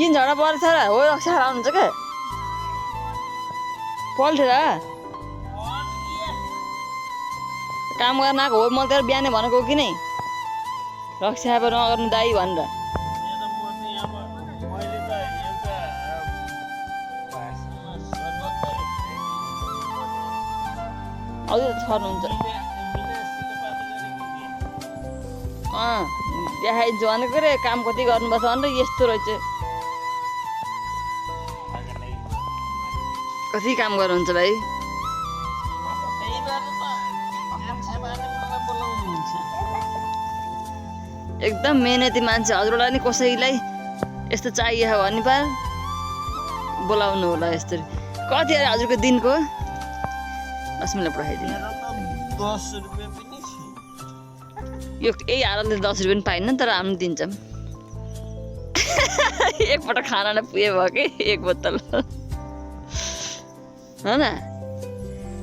किन झगडा पर्छ र हो रक्षा आउनुहुन्छ के पल्टेर काम गर्न आएको हो म त बिहानै भनेको कि नै रक्षा नगर्नु दाइ भनेर अझै त छर्नुहुन्छ देखाइदिन्छु भनेको रे काम कति गर्नुपर्छ भनेर यस्तो रहेछ कति काम गर्नुहुन्छ भाइ एकदम मेहनती मान्छे हजुरलाई नि कसैलाई यस्तो चाहियो भने पा बोलाउनु होला यसरी कति अरे हजुरको दिनको 10 मिनट पठाइदिनु 10 रुपैयाँ पनि यो यही हालतले 10 रुपैयाँ पनि पाइन्न तर हामी दिन्छौँ एकपल्ट खाना नै पुगे भयो कि एक बोतल हो न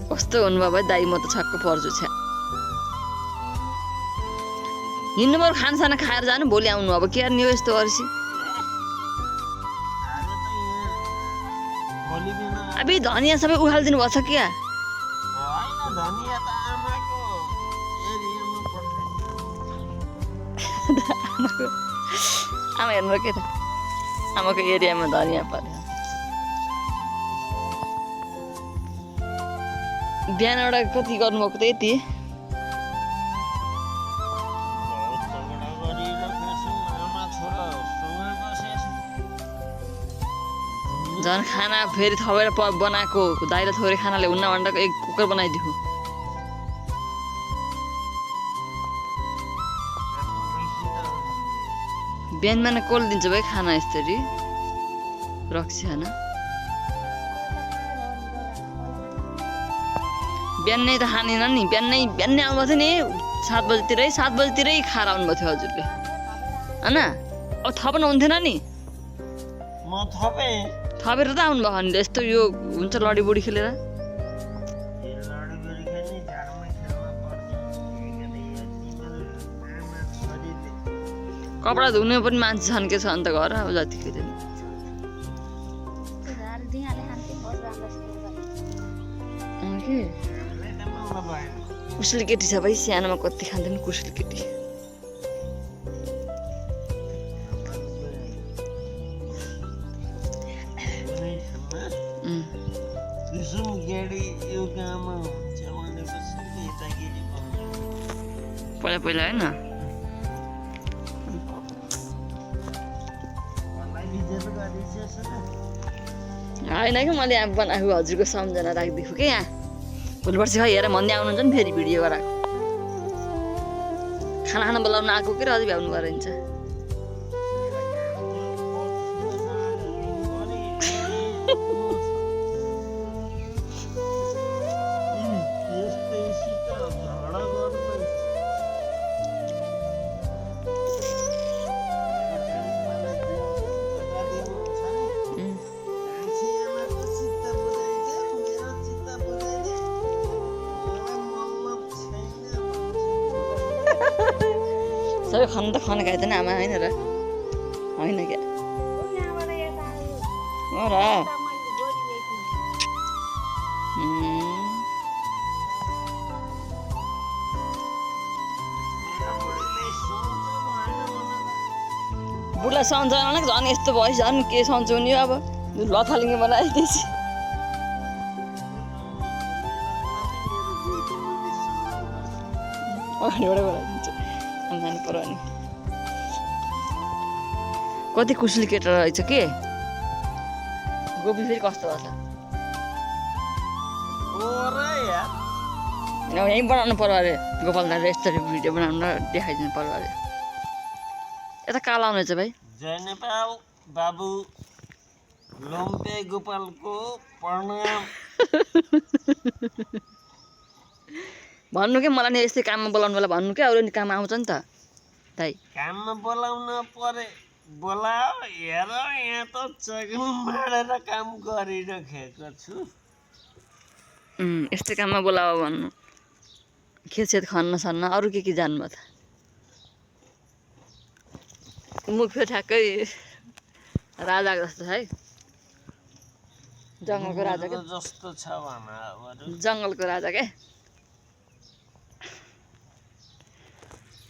कस्तो हुनुभयो भाइ दाइ म त छक्क पर्छु छ्या हिँड्नुभयो खानासाना खाएर जानु भोलि आउनु अब के गर्ने हो यस्तो अर्सी अब धनिया सबै उखालिदिनु भएको छ क्या आमा हेर्नु के त आमाको एरियामा धनिया पर्यो बिहान एउटा कति गर्नुभएको त यति झन् खाना फेरि थपेर बनाएको दाइले थोरै खानाले हुन्न भन्दाको एक कुकर बनाइदियो बिहान बिहान कसले दिन्छ भाइ खाना यसरी रक्सी खाना बिहानै त खानेन नि बिहानै आउनुभएको थियो नि 7 बजीतिरै खाएर आउनुभएको थियो हजुरले होइन अब थप्नु हुन्थेन नि म थपेर त आउनुभयो नि यस्तो यो हुन्छ लडीबुडी खेलेर कपडा धुने पनि मान्छे छन् के छ अन्त घर अब जतिखेर कुशल केटी छ भाइ सानोमा कति खाँदैन कुशल केटी पहिला होइन होइन कि मैले यहाँ बनाएको हजुरको सम्झना राखिदिएको कि यहाँ भोलि पर्सि खै हेर भन्दै आउनुहुन्छ नि फेरि भिडियो गराएको खाना बोलाउनु आएको कि अझै भ्याउनु गएर हुन्छ सबै खानु त खाना खाइदिएन आमा होइन र होइन क्या हो र बुढलाई सम्झाउन झन् यस्तो भएपछि झन् के सम्झाउने अब लथालिङ्गे बनाइदिएपछि अगाडिबाट बनाइदिन्छ जानु पर्यो नि कति कुशली केटा रहेछ के गोपी फेरि कस्तो भएछ यहीँ बनाउनु पर्यो अरे गोपाल दाले यस्तरी भिडियो बनाउनु देखाइदिनु पर्यो अरे यता काला आउनुहुन्छ भाइ जय नेपाल बाबु लोम्पे गोपालको प्रणाम भन्नु के मलाई नि यस्तै काममा बोलाउनु बेला भन्नु के अरू नि काम आउँछ नि त दाइ काममा बोलाउन परे बोलाओ हेर यहाँ त चगन मारेर काम गरिराखेको छु यस्तै काममा बोलाओ भन्नु खेतसेत खन्न सन्न अरू के जान्नुभयो त मुख फेरि ठ्याक्कै राजाको जस्तो छ है जङ्गलको राजा क्या जस्तो छ भन अब जङ्गलको राजा क्या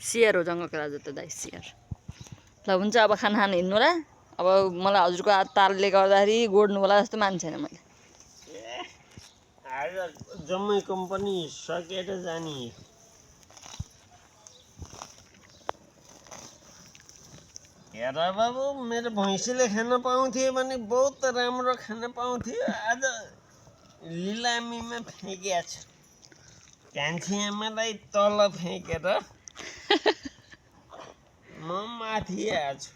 सियर हो जङ्गलको राजा त दाइ सियर ल हुन्छ अब खाना खान हिँड्नु होला अब मलाई हजुरको तालले गर्दाखेरि गोड्नु होला जस्तो मान्छेन मैले आज जम्मै कम्पनी सकेर जाने हेर बाबु मेरो भैँसीले खान पाउँथ्यो भने बहुत राम्रो खान पाउँथ्यो आज लिलामीमा फ्याँकिया छु कान्छी आमालाई तल फ्याँकेर म माथि आएको छु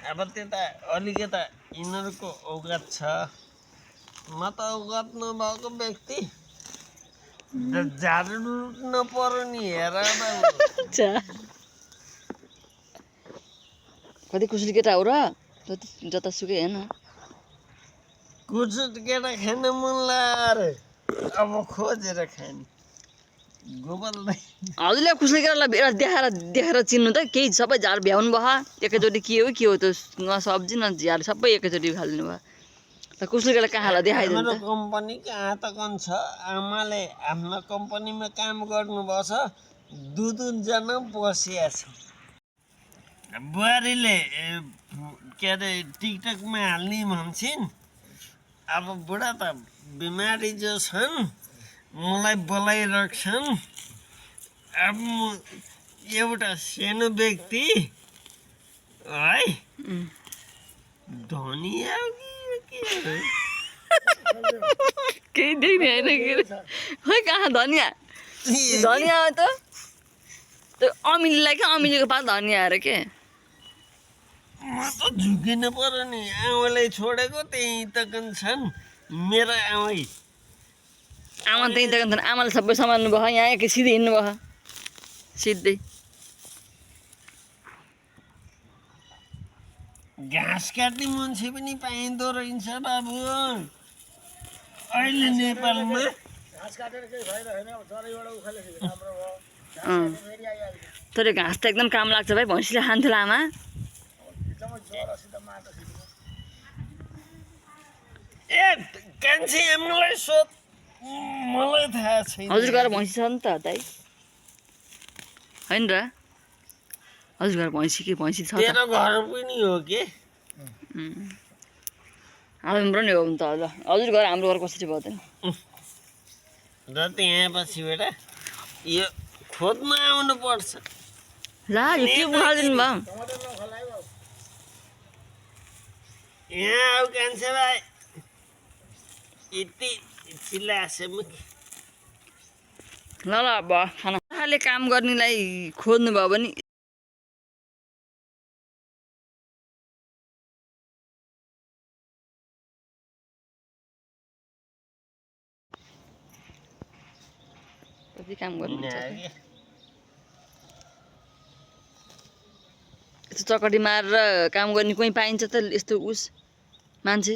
अब त्यता अलिकता यिनीहरूको औकात छ म त औकात नभएको व्यक्ति झाडु लुट्न पर्यो नि हेर बाबु कति कुसुली केटा हो र जतासुकै हेर्न कुचुट केटा खान मन लाग्यो अब खोजेर खाने गोपाल दाइ हजुरले कुसुली केटालाई देखाएर चिन्नु त केही सबै झार भ्याउनु भयो एकैचोटि के हो त न सब्जी न झार सबै एकैचोटि खालिदिनु भयो त कुसुली केटा कहाँलाई देखाइदिनु हाम्रो त कम्पनी कहाँ त कन छ आमाले आफ्नो कम्पनीमा काम गर्नुभएको छ दुईजना बसिया छ बुहारीले के अरे टिकटकमा हाल्ने भन्छन् अब बुढा त बिमारी जो छन् मलाई बोलाइरहेछन् अब म एउटा सानो व्यक्ति है धनी केही देख्ने होइन खै कहाँ धनिया धनिया हो त त्यो अमिलीलाई क्या अमिलीको पात धनिया अरे के म त झुकिनु पर्यो नि आमालाई छोडेको त्यहीँ तकन छन् मेरो आमै आमा त्यहीँ त आमाले सबै सम्हाल्नु भयो यहाँ एकै सिधै हिँड्नु भयो सिधै घाँस काट्ने मान्छे पनि पाइँदो रहेछ बाबु अहिले नेपालमा तर घाँस त एकदम काम लाग्छ भाइ भैँसीले खान्थ्यो आमा ए कान्छी आमालाई सोध मलाई थाहा छैन हजुर घर भैँसी छ नि त दाइ होइन र हजुर घर भैँसी छ तेरो घर पनि हो के हाम्रो नि हो नि त हजुर घर हाम्रो घर कसरी भयो त र त्यहाँ पछिबाट यो खोज्न आउनु पर्छ ला यो के बुझाइदिनु भयो यहाँ आऊ कान्छे भाइ यति चिल्लासेम ल अब खानाले काम गर्नेलाई खोज्नु भयो भने कति काम गर्नु यस्तो चकटी मारेर काम गर्ने कोही पाइन्छ त यस्तो उस मान्छे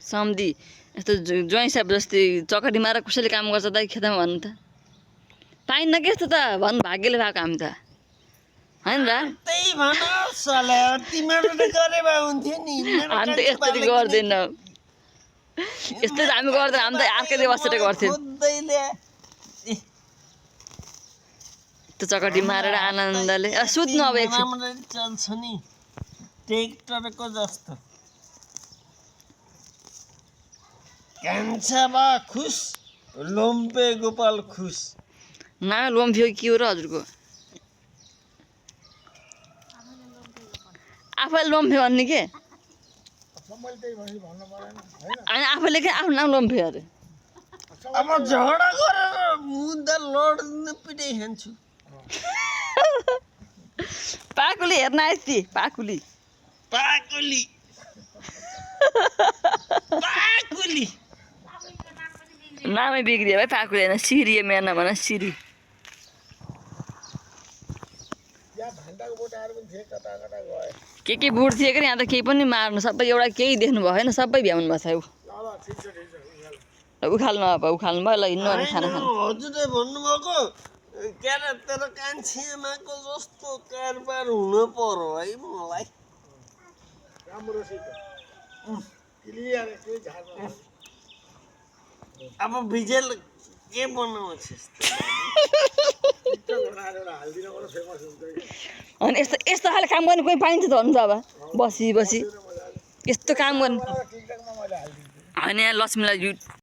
सम्धी यस्तो ज्वाइँ साहब जस्तै चकटी मारेर कसैले काम गर्छ दाइ खेतमा भन्नु त पाइन्न के यस्तो त भन्नु भाग्यले भएको हामी त होइन र त्यही भन सले तिमीहरूले गरे भए हुन्थ्यो नि हामी त यस्तरी गर्दैनौँ यस्तो हामी गर्दैन हामी त अर्कैले बसेर गर्थ्यौँ त्यो चकटी मारेर आनन्दले सुत्नु अब एकछिन चल्छ नि ट्र्याक्टरको जस्तो कान्छा बा खुस लोम्पे गोपाल खुस नाम लोम्फियो के हो र हजुरको आफैले लोम्फे भन्ने के अनि आफैले के आफ्नो नाम लोम्फे अरे अब झगडा गरेर मुद्दा लड्न पिटाइ खान्छु पाकुली हेर्न आइस् पाकुली पाकुली पाकुली नामै बिग्रियो भाइ पाकुली होइन सिरी मेरो नाम भन सिरी के बुढ थिए कि यहाँ त केही पनि मार्नु सबै एउटा केही देख्नु भयो होइन सबै भ्याउनु भएको छ उखाल्नु अब उखाल्नु भयो ल हिँड्नु अनि खाना खानु हजुरले भन्नुभएको के अरे तेरो कान्छी आमाको जस्तो कारोबार हुनु पर्यो है मलाई अब भिजेल के बनाउँछ अनि यस्तो यस्तो खाले काम गर्ने कोही पाइन्छ त भन्नु त अब बसी बसी यस्तो काम गर्ने होइन यहाँ लक्ष्मीलाई